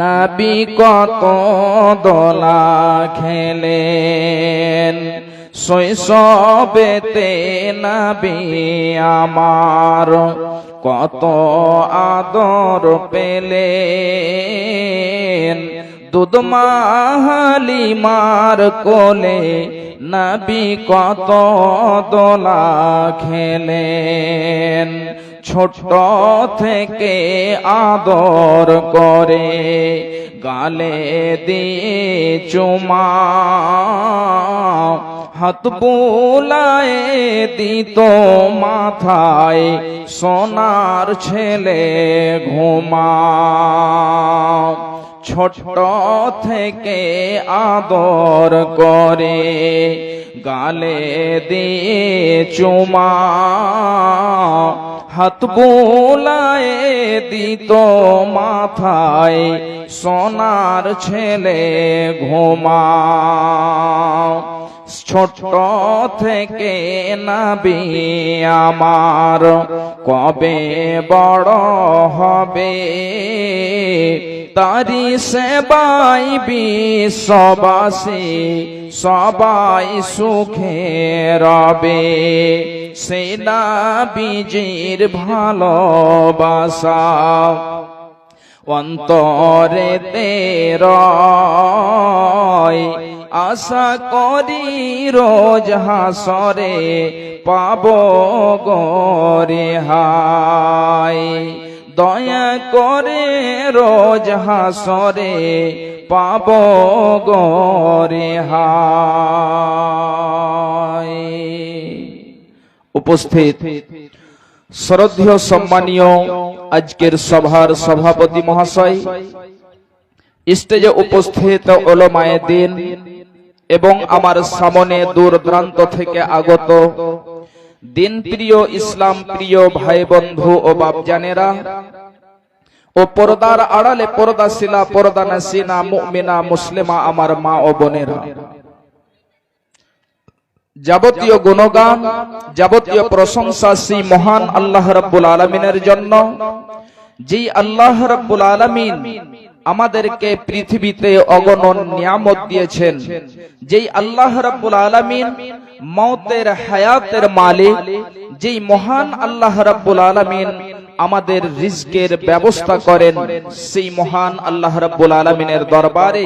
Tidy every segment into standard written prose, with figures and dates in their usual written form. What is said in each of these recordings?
নবী কত দোলা খেলেন, শৈশবেতে নবী আমার কত আদর পেলেন। দুধ মা হালিমার কোলে নবী কত দোলা খেলেন। ছোট থেকে আদর করে গালে দিয়ে চুমা, হাত বুলায়ে দিত মাথায়, সোনার ছেলে ঘুমা। ছোট থেকে আদর করে গালে দিয়ে চুমা, হাত বুলায়ে দিত মাথায়, সোনার ছেলে ঘুমা। ছোট থেকে নবী আমার কবে বড় হবে, তারি সেবাই বিশ্ববাসী সবাই সুখে রবে। সে নবীজির ভালোবাসা অন্তরেতে রয়, আশা করি রোজ হাসরে পাবো গো রেহাই। দয়া করে রোজ হাসরে পাবো গো রেহাই। উপস্থিত শ্রদ্ধেয় সম্মানীয় আজকের সভার সভাপতি মহাশয়, স্টেজে উপস্থিত উলামায়ে দ্বীন এবং আমার সামনে দূর দূরান্ত থেকে আগত দিন প্রিয় ইসলাম প্রিয় ভাই বন্ধু ও বাপজানেরা ও পর্দার আড়ালে পর্দাশীলা পর্দানাসিনা মুমিনা মুসলিমা আমার মা ও বোনেরা, যাবতীয় গুণগান যাবতীয় প্রশংসা সেই মহান আল্লাহ রাব্বুল আলামিনের জন্য, যেই আল্লাহ রাব্বুল আলামিন আমাদেরকে পৃথিবীতে অগণন নিয়ামত দিয়েছেন, যেই আল্লাহ রাব্বুল আলামিন মওতের হায়াতের মালিক, যেই মহান আল্লাহ রাব্বুল আলামিন আমাদের রিজকের ব্যবস্থা করেন, সেই মহান আল্লাহ রাব্বুল আলামিনের দরবারে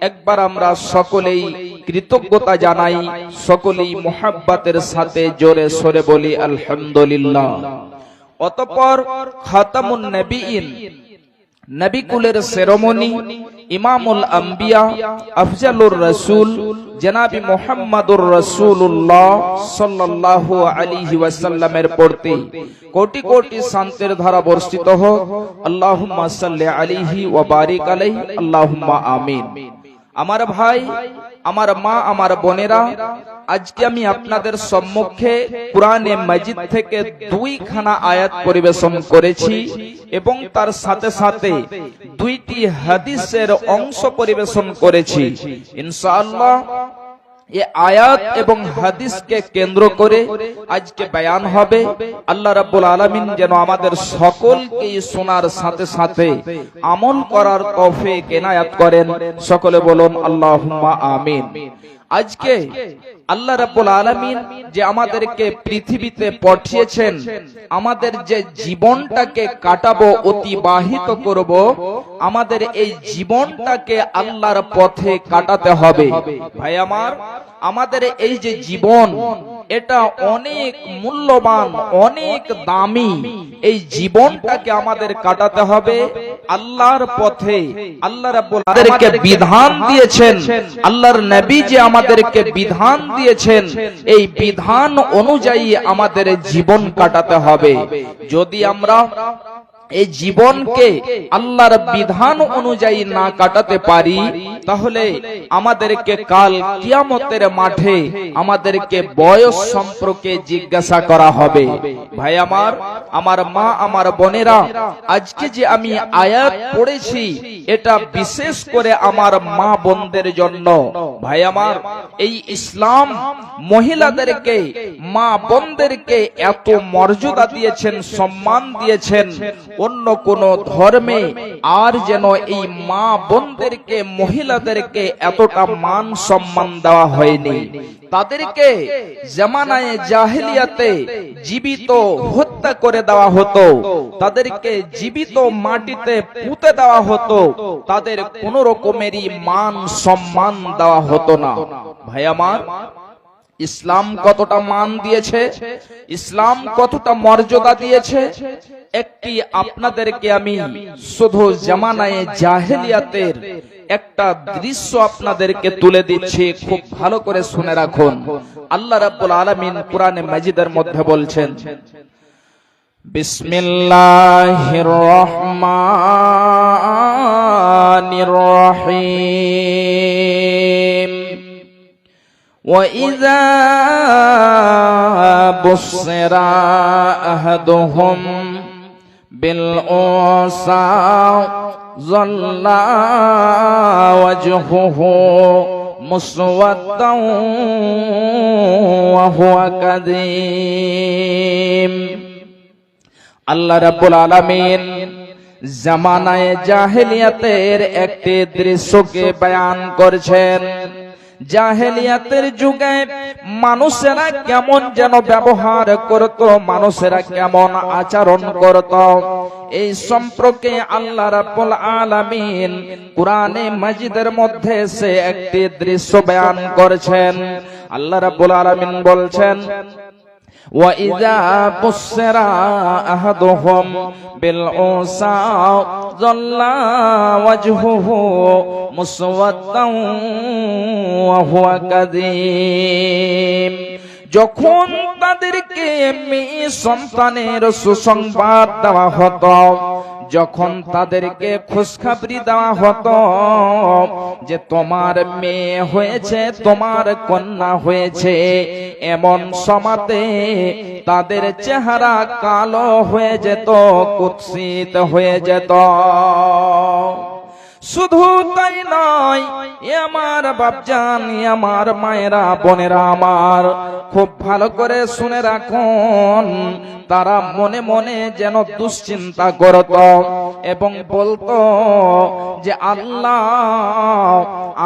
একবার আমরা সকলেই কৃতজ্ঞতা জানাই, সকলেই মুহাব্বতের সাথে জোরে সোরে বলি আলহামদুলিল্লাহ। অতঃপর খাতামুন নবীন, নবী কুলের শিরোমণি, ইমামুল আম্বিয়া, আফজালুর রাসূল জনাবি মুহাম্মাদুর রাসূলুল্লাহ সাল্লাল্লাহু আলাইহি ওয়াসাল্লামের প্রতি কোটি কোটি শান্তির ধারা বর্ষিত হোক। আল্লাহুম্মা সাল্লি আলাইহি ওয়া বারিক আলাইহি, আল্লাহুম্মা আমিন। আমার ভাই, আমার মা, আমার বোনেরা, আজকে আমি আপনাদের সম্মুখে কুরআনে মাজিদ থেকে দুইখানা আয়াত পরিবেশন করেছি এবং তার সাথে সাথে দুইটি হাদিসের অংশ পরিবেশন করেছি। ইনশাআল্লাহ এই আয়াত এবং হাদিসকে কেন্দ্র করে আজকে বয়ান হবে। আল্লাহ রাব্বুল আলামিন যেন আমাদের সকলকে শোনার সাথে সাথে আমল করার তৌফিক এনায়াত করেন। সকলে বলুন আল্লাহুম্মা আমিন। আজকে আল্লাহ রাব্বুল আলামিন যে আমাদেরকে পৃথিবীতে পাঠিয়েছেন, আমাদের যে জীবনটাকে কাটাবো, অতিবাহিত করব, আমাদের এই জীবনটাকে আল্লাহর পথে কাটাতে হবে। ভাই আমার, আমাদের এই যে জীবন, এটা অনেক মূল্যবান, অনেক দামি। এই জীবনটাকে আমাদের কাটাতে হবে আল্লাহর পথে। আল্লাহ রাব্বুল আলামিন আমাদেরকে বিধান দিয়েছেন, আল্লাহর নবী যে আমাদেরকে বিধান দিয়েছেন, এই বিধান অনুযায়ী আমাদের জীবন কাটাতে হবে। যদি আমরা এই জীবনকে আল্লাহর বিধান অনুযায়ী না কাটাতে পারি, তাহলে আমাদেরকে কাল কিয়ামতের মাঠে আমাদেরকে বয়স সম্পর্কে জিজ্ঞাসা করা হবে। ভাই আমার, আমার মা, আমার বোনেরা, আজকে যে আমি আয়াত পড়েছি, এটা বিশেষ করে আমার মা বোনদের জন্য। ভাই আমার, এই ইসলাম মহিলাদেরকে, মা বোনদেরকে এত মর্যাদা দিয়েছেন, সম্মান দিয়েছেন, অন্য কোন ধর্মে আর যেন এই মা বোনদেরকে, মহিলাদেরকে এতটা মান সম্মান দেওয়া হয়নি। তাদেরকে জামানায়ে জাহেলিয়াতে জীবিত হত্যা করে দেওয়া হতো, তাদেরকে জীবিত মাটিতে পুঁতে দেওয়া হতো, তাদের কোন রকমেরই মান সম্মান দেওয়া হতো না। ভাই আমার, ইসলাম কতটা মান দিয়েছে, ইসলাম কতটা মর্যাদা দিয়েছে, একটি আপনাদেরকে আমি শুধু জামানায়ে জাহেলিয়াতের একটা দৃশ্য আপনাদেরকে তুলে দিচ্ছি, খুব ভালো করে শুনে রাখুন। আল্লাহ রাব্বুল আলামিন কুরআনে মাজিদের মধ্যে বলছেন, বিসমিল্লাহির রহমানির রহিম। وَإِذَا بُصِّرَ أَحَدُهُمْ بِالْأُنثَى ظَلَّ وَجْهُهُ مُسْوَدًّا وَهُوَ كَظِيمٌ। আল্লাহ রাব্বুল আলামিন জামানায়ে জাহেলিয়াতের একটি দৃশ্যকে বয়ান করেছেন। জাহেলিয়াতের যুগে মানুষেরা কেমন যেন ব্যবহার করত, মানুষেরা কেমন আচরণ করত, এই সম্পর্কে আল্লাহ রাব্বুল আলামিন কুরআনে মাজিদের মধ্যে সে একটি দৃশ্য বয়ান করেছেন। আল্লাহ রাব্বুল আলামিন বলছেন, وَإِذَا بُصِّرَ أَحَدُهُمْ بِالْأُنثَى ظَلَّ وَجْهُهُ مُسْوَدًّا وَهُوَ كَظِيمٌ। যখন তাদেরকে মেয়ে সন্তানের সুসংবাদ দেওয়া হতো, যখন তাদেরকে খুশখবরি দেওয়া হতো যে তোমার মেয়ে হয়েছে, তোমার কন্যা হয়েছে, এমন সময়তে তাদের চেহারা কালো হয়ে যেত, কুৎসিত হয়ে যেত। শুধু তাই নয়, আমার বাপজান, আমার মায়েরা, বোনেরা আমার, খুব ভালো করে শুনে রাখুন, তারা মনে মনে যেন দুশ্চিন্তা করত এবং বলতো যে আল্লাহ,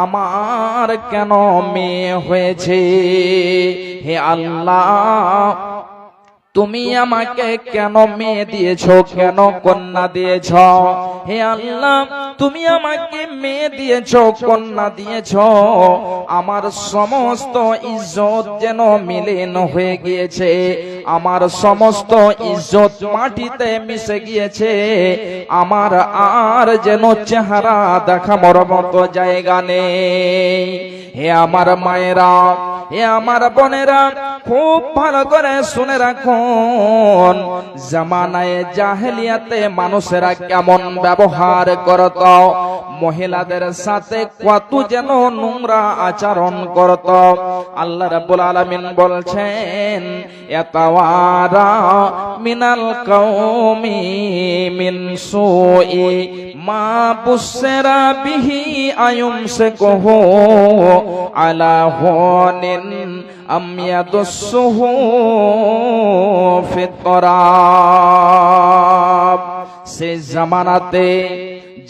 আমার কেন মেয়ে হয়েছে, হে আল্লাহ তুমি আমাকে কেন মেয়ে দিয়েছো, কেন কন্যা দিয়েছো, হে আল্লাহ তুমি আমাকে মেয়ে দিয়েছো, কন্যা দিয়েছো, আমার সমস্ত ইজ্জত যেন মিলিন হয়ে গিয়েছে, আমার সমস্ত ইজ্জত মাটিতে মিশে গিয়েছে, আমার আর যেন চেহারা দেখার মতো জায়গা নেই। হে আমার মায়েরা, হে আমার বোনেরা, খুব ভালো করে শুনে রাখুন, জামানায়ে জাহেলিয়াতে মানুষেরা কেমন ব্যবহার করত, মহিলাদের সাথে কত যেন নোংরা আচরণ করত। আল্লাহ রাব্বুল আলামিন বলছেন, ইয়াতাওয়ারা মিনাল কওমি মিন সুই মা বুসরা বিহি আয়ুমসিকুহু আলা হুনিন আম ইয়াদুসসুহু ফিত তুরাব। সে জামানাতে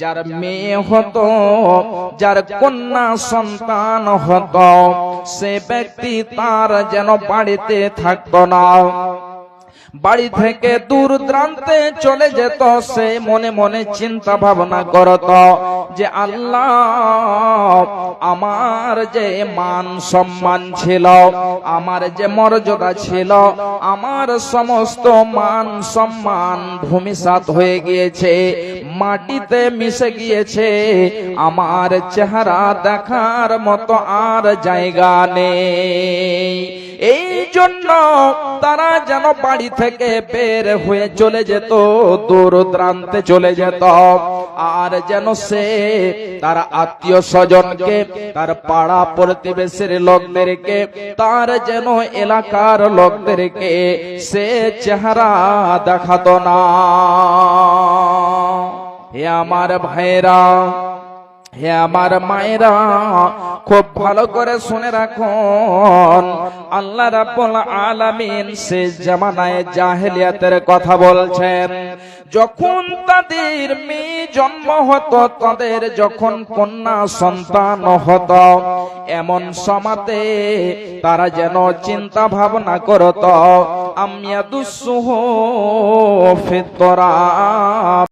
যার মেয়ে হতো, যার কন্যা সন্তান হতো, সে ব্যক্তি তার যেন বাড়িতে থাকতো না, বাড়ি থেকে দূর দূরান্তে চলে যেত। সে মনে মনে চিন্তা ভাবনা করত যে আল্লাহ, আমার যে মান সম্মান ছিল, আমার যে মর্যাদা ছিল, আমার সমস্ত মান সম্মান ভূমিসাৎ হয়ে গিয়েছে, মাটিতে মিশে গিয়েছে, আমার চেহারা দেখার মতো আর জায়গা নেই। এই জন্য তারা যেন বাড়ি থেকে বের হয়ে চলে যেত, দূর দূরান্তে চলে যেত, আর যেন সে তার আত্মীয় স্বজনকে, তার পাড়া প্রতিবেশীর লোকদেরকে, তার যেন এলাকার লোকদেরকে সে চেহারা দেখাতো না। হে আমার ভাইরা, হে আমার মায়েরা, খুব ভালো করে শুনে রাখুন, আল্লাহ রাব্বুল আলামিন সে জামানায় জাহেলিয়াতের কথা বলছেন। যখন তাদের মেয়ে জন্ম হতো, তাদের যখন কন্যা সন্তান হতো, এমন সমাতে তারা যেন চিন্তা ভাবনা করত, আমিয়াদুসুহু ফিতরা